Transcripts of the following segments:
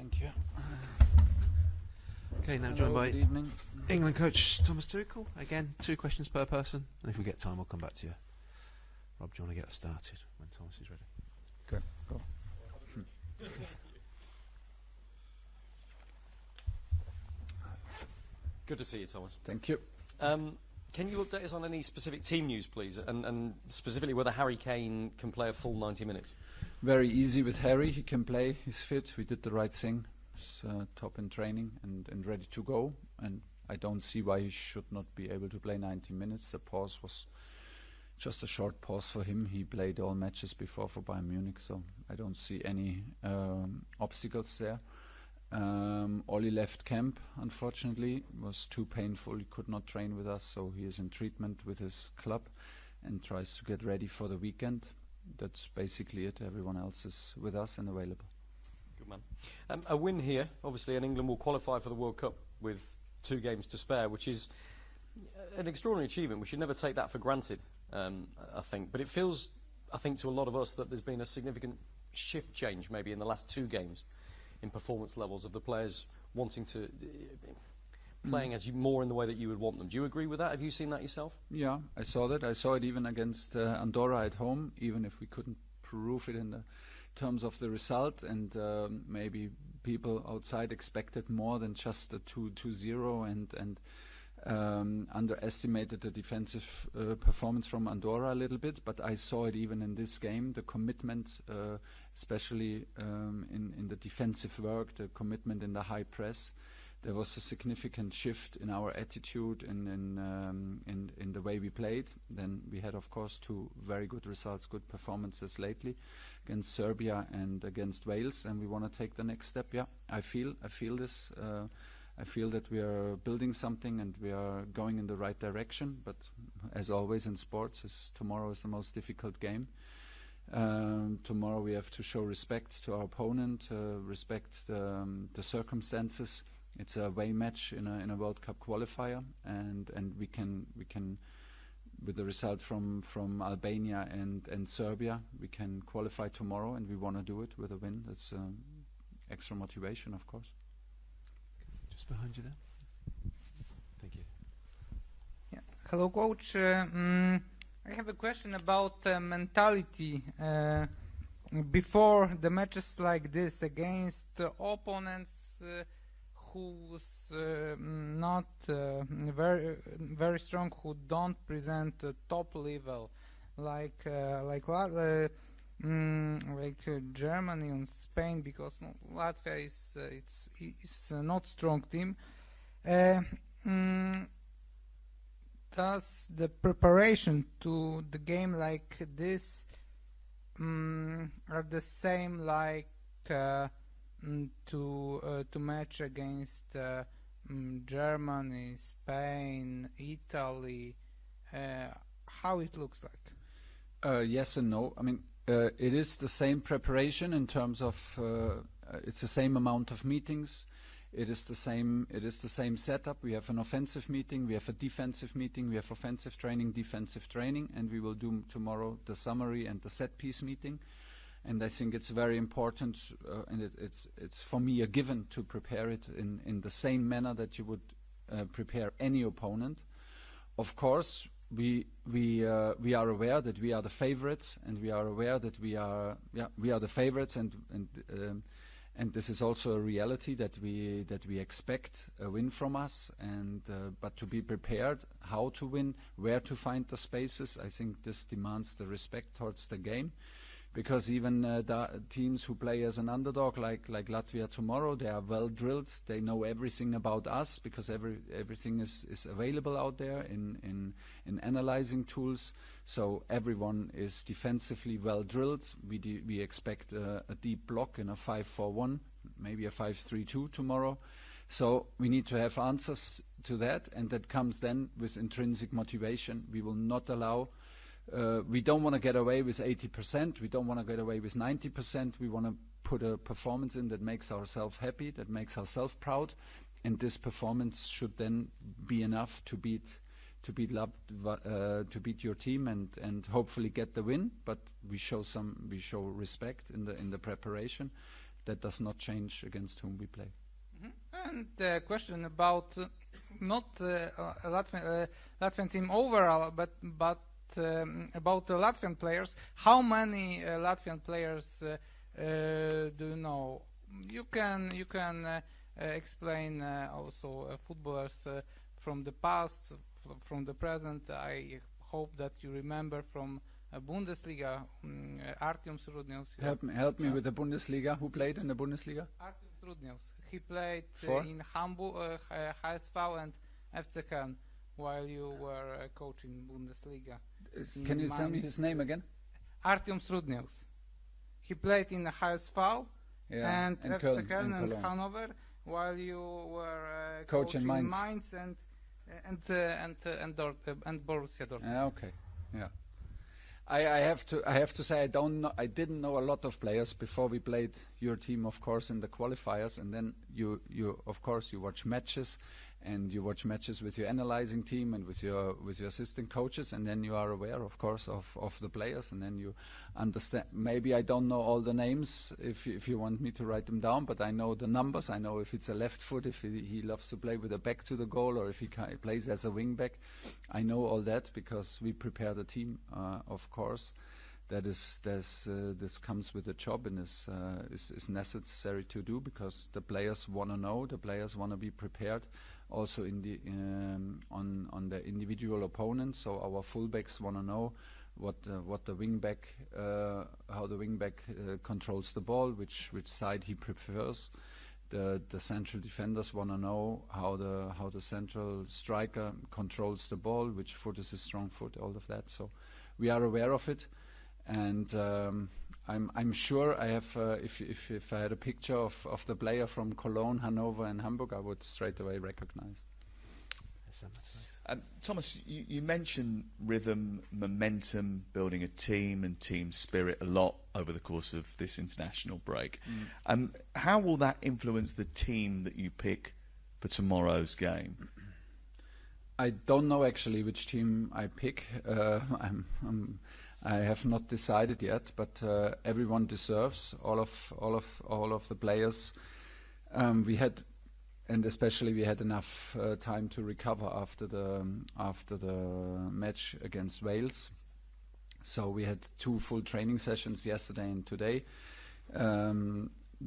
Thank you. Okay, now Hello, joined by good evening. England coach Thomas Tuchel. Again, 2 questions per person, and if we get time, we'll come back to you. Rob, do you want to get us started when Thomas is ready? Okay, go. Good to see you, Thomas. Thank you. Can you update us on any specific team news, please, and specifically whether Harry Kane can play a full 90 minutes? Very easy with Harry. He can play. He's fit. We did the right thing. He's top in training and ready to go. And I don't see why he should not be able to play 90 minutes. The pause was just a short pause for him. He played all matches before for Bayern Munich, so I don't see any obstacles there. Oli left camp, unfortunately. It was too painful. He could not train with us, so he is in treatment with his club and tries to get ready for the weekend. That's basically it. Everyone else is with us and available. Good man. A win here, obviously, and England will qualify for the World Cup with 2 games to spare, which is an extraordinary achievement. We should never take that for granted, I think. But it feels, I think, to a lot of us that there's been a significant shift change maybe in the last 2 games in performance levels of the players wanting to playing as you more in the way that you would want them. Do you agree with that? Have you seen that yourself? Yeah, I saw that. I saw it even against Andorra at home, even if we couldn't prove it in the terms of the result, and maybe people outside expected more than just a 2-0 and underestimated the defensive performance from Andorra a little bit. But I saw it even in this game, the commitment, especially in the defensive work, the commitment in the high press. There was a significant shift in our attitude and in the way we played. Then we had, of course, 2 very good results, good performances lately against Serbia and against Wales, and we want to take the next step. Yeah, I feel this. I feel that we are building something and we are going in the right direction. But as always in sports, tomorrow is the most difficult game. Tomorrow we have to show respect to our opponent, respect the circumstances. It's a away match in a World Cup qualifier, and we can with the result from Albania and Serbia, we can qualify tomorrow, and we want to do it with a win. That's extra motivation, of course. Just behind you there. Thank you. Yeah. Hello, coach. I have a question about mentality before the matches like this against opponents who's not very strong, who don't present top level, like Germany and Spain, because Latvia is not strong team. Does the preparation to the game like this are the same like to match against Germany, Spain, Italy? How it looks like? Yes and no. I mean, it is the same preparation in terms of it's the same amount of meetings. It is the same setup. We have an offensive meeting, we have a defensive meeting, we have offensive training, defensive training, and we will do tomorrow the summary and the set piece meeting. And I think it's very important, and it's for me a given to prepare it in the same manner that you would prepare any opponent. Of course, we are aware that we are the favorites, and we are aware that we are the favorites, and this is also a reality that we expect a win from us, and but to be prepared how to win, where to find the spaces, I think this demands the respect towards the game. Because even the teams who play as an underdog, like Latvia tomorrow, they are well drilled. They know everything about us because everything is available out there in analyzing tools. So everyone is defensively well drilled. We expect a deep block in a 5-4-1, maybe a 5-3-2 tomorrow. So we need to have answers to that, and that comes then with intrinsic motivation. We will not allow. We don't want to get away with 80%. We don't want to get away with 90%. We want to put a performance in that makes ourselves happy, that makes ourselves proud, and this performance should then be enough to beat your team and hopefully get the win. But we show respect in the preparation. that does not change against whom we play. And a question about not Latvian team overall, but about the Latvian players. How many Latvian players do you know? You can explain also footballers from the past, from the present. I hope that you remember from Bundesliga, Artyom Srudnius. Help me with the Bundesliga. Who played in the Bundesliga? Artyom Srudnius. He played in Hamburg, HSV and FC Köln while you were coaching Bundesliga. Can you tell me his name again? Artyom Srudnius. He played in HSV and FC Köln and Hanover while you were coaching Mainz and Borussia Dortmund. Okay, yeah. I have to say I didn't know a lot of players before we played your team, of course, in the qualifiers, and then you of course you watch matches, and you watch matches with your analyzing team and with your assistant coaches, and then you are aware, of course, of the players, and then you understand. Maybe I don't know all the names if you want me to write them down, but I know the numbers. I know if it's a left foot, if he loves to play with a back to the goal, or if he plays as a wing back. I know all that because we prepare the team, of course. This comes with a job and is necessary to do because the players want to know, the players want to be prepared, also in the on the individual opponents. So our fullbacks want to know what the wingback how the wingback controls the ball, which side he prefers. The central defenders want to know how the central striker controls the ball, which foot is his strong foot, all of that. So we are aware of it. And I'm sure I have. If I had a picture of the player from Cologne, Hanover, and Hamburg, I would straight away recognize. Thomas, you mentioned rhythm, momentum, building a team, and team spirit a lot over the course of this international break. How will that influence the team that you pick for tomorrow's game? I don't know actually which team I pick. I have not decided yet, but everyone deserves all of the players. We had enough time to recover after the match against Wales. So we had 2 full training sessions yesterday and today.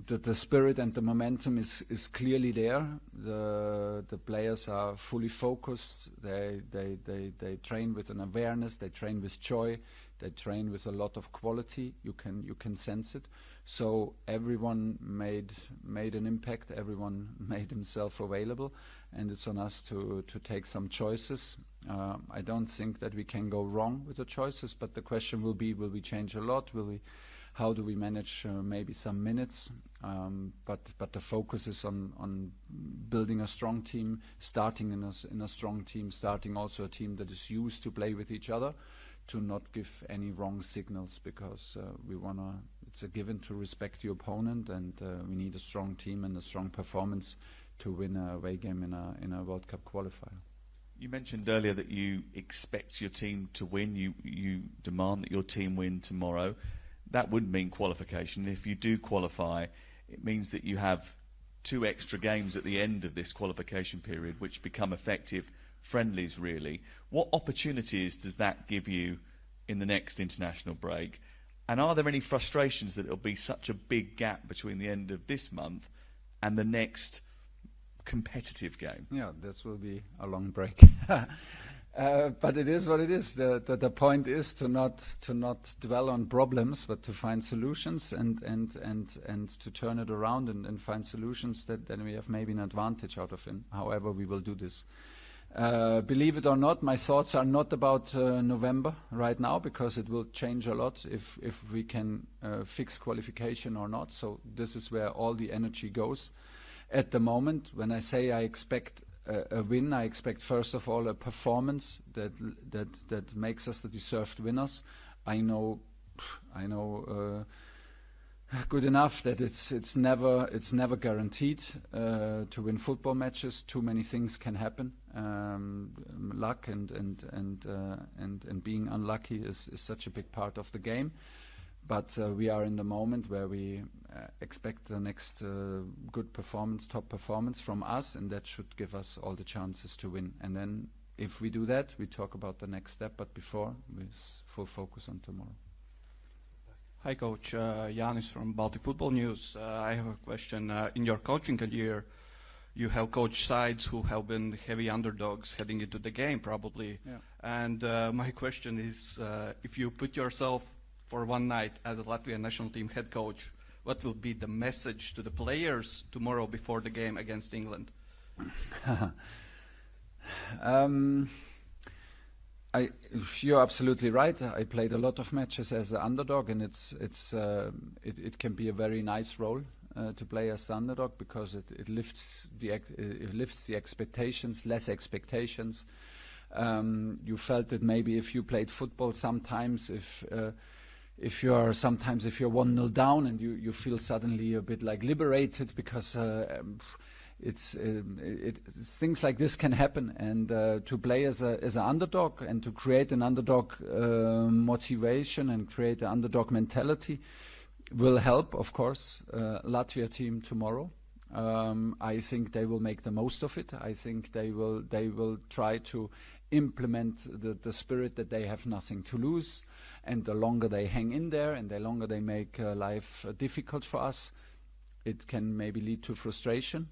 The spirit and the momentum is clearly there. The players are fully focused. They train with an awareness. They train with joy. They train with a lot of quality. You can sense it. So everyone made an impact. Everyone made himself available, and it's on us to take some choices. I don't think that we can go wrong with the choices, but the question will be: will we change a lot? How do we manage maybe some minutes? But the focus is on building a strong team, starting in a strong team, starting also a team that is used to play with each other, to not give any wrong signals, because it's a given to respect your opponent, and we need a strong team and a strong performance to win a away game in a World Cup qualifier. You mentioned earlier that you expect your team to win. You demand that your team win tomorrow. That would mean qualification. If you do qualify, it means that you have 2 extra games at the end of this qualification period, which become effective friendlies, really. What opportunities does that give you in the next international break? And are there any frustrations that it'll be such a big gap between the end of this month and the next competitive game? Yeah, this will be a long break. But it is what it is. The point is to not dwell on problems, but to find solutions and to turn it around and find solutions that then we have maybe an advantage out of it. However, we will do this. Believe it or not, my thoughts are not about November right now, because it will change a lot if we can fix qualification or not. So this is where all the energy goes at the moment. When I say I expect a win, I expect first of all a performance that makes us the deserved winners. I know good enough that it's never guaranteed to win football matches. Too many things can happen. Luck and being unlucky is such a big part of the game. but we are in the moment where we expect the next good performance, top performance from us, and that should give us all the chances to win. And then if we do that, we talk about the next step, but before, with full focus on tomorrow. Hi, Coach. Yanis from Baltic Football News. I have a question. In your coaching career, you have coached sides who have been heavy underdogs heading into the game, probably. Yeah. And my question is, if you put yourself for one night as a Latvian national team head coach, what will be the message to the players tomorrow before the game against England? You're absolutely right. I played a lot of matches as an underdog, and it can be a very nice role to play as the underdog, because it lifts the expectations, less expectations. You felt that maybe if you played football, sometimes if you're 1-0 down and you feel suddenly a bit like liberated, because it's things like this can happen, and to play as an underdog and to create an underdog motivation and create an underdog mentality will help, of course, Latvia team tomorrow. I think they will make the most of it. I think they will try to implement the spirit that they have nothing to lose, and the longer they hang in there and the longer they make life difficult for us, it can maybe lead to frustration.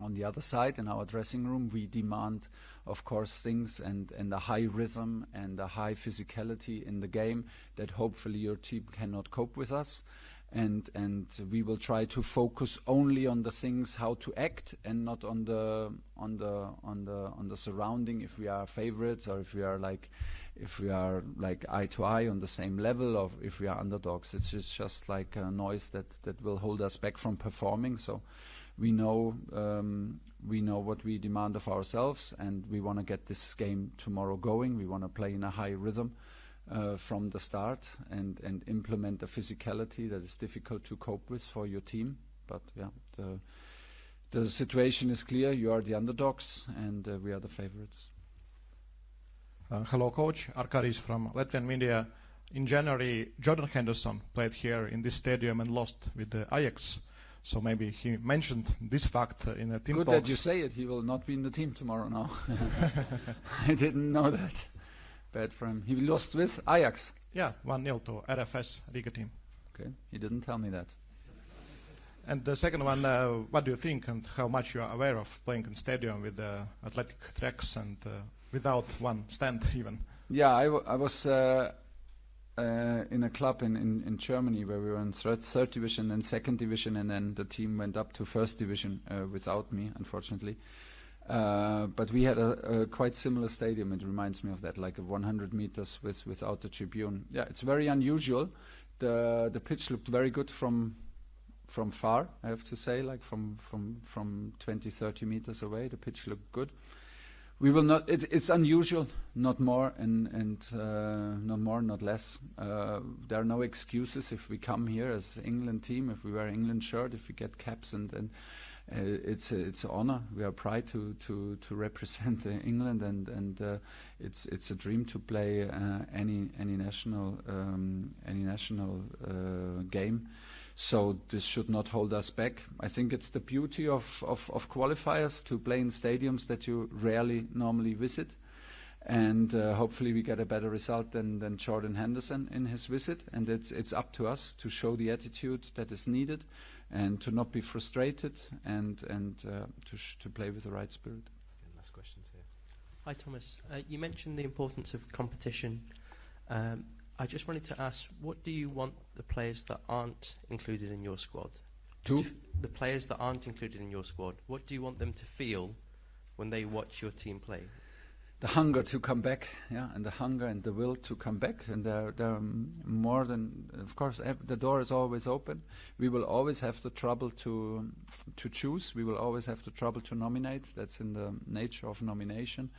On the other side, in our dressing room, we demand, of course, things and a high rhythm and a high physicality in the game that hopefully your team cannot cope with us. And we will try to focus only on the things how to act, and not on the surrounding. If we are favorites, or if we are like eye to eye on the same level, or if we are underdogs, it's just like a noise that will hold us back from performing. So we know what we demand of ourselves, and we want to get this game tomorrow going. We want to play in a high rhythm from the start, and implement a physicality that is difficult to cope with for your team. But yeah, the situation is clear. You are the underdogs, and we are the favorites. Hello, Coach. Arkadis from Latvian media. In January, Jordan Henderson played here in this stadium and lost with the Ajax. So maybe he mentioned this fact in a team Good talks. that you say it. He will not be in the team tomorrow now. I didn't know that. Bad for him. He lost with Ajax. Yeah, 1-0 to RFS Riga team. Okay, he didn't tell me that. And the second one, what do you think, and how much you are aware of playing in stadium with athletic tracks and without one stand even? Yeah, I was in a club in Germany where we were in third division and second division, and then the team went up to first division without me, unfortunately. But we had a quite similar stadium. It reminds me of that, like 100 meters without the tribune. Yeah, it's very unusual. The pitch looked very good from far, I have to say, like from 20-30 meters away. The pitch looked good. We will not. It's unusual, not more, and not more, not less. There are no excuses if we come here as England team, if we wear England shirt, if we get caps, and it's an honor. We are proud to represent England, and it's a dream to play any national game. So this should not hold us back. I think it's the beauty of qualifiers, to play in stadiums that you rarely normally visit, and hopefully we get a better result than Jordan Henderson in his visit. And it's up to us to show the attitude that is needed, and to not be frustrated, and to play with the right spirit. Last questions here. Hi, Thomas. You mentioned the importance of competition. I just wanted to ask, what do you want the players that aren't included in your squad? The players that aren't included in your squad, what do you want them to feel when they watch your team play? The hunger to come back, yeah, and the hunger and the will to come back. And there are more than, of course, the door is always open. We will always have the trouble to choose. We will always have the trouble to nominate. That's in the nature of nomination.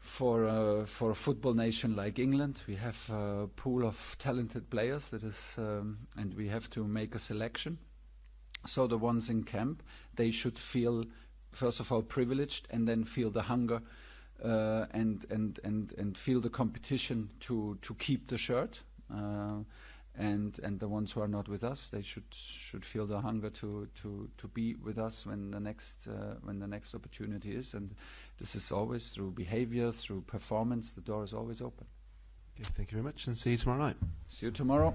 For a football nation like England, we have a pool of talented players that is, and we have to make a selection. So the ones in camp, they should feel, first of all, privileged, and then feel the hunger and feel the competition to keep the shirt. and the ones who are not with us, they should feel the hunger to be with us when the next opportunity is. And this is always through behavior, through performance. The door is always open. Okay, thank you very much, and see you tomorrow night. See you tomorrow.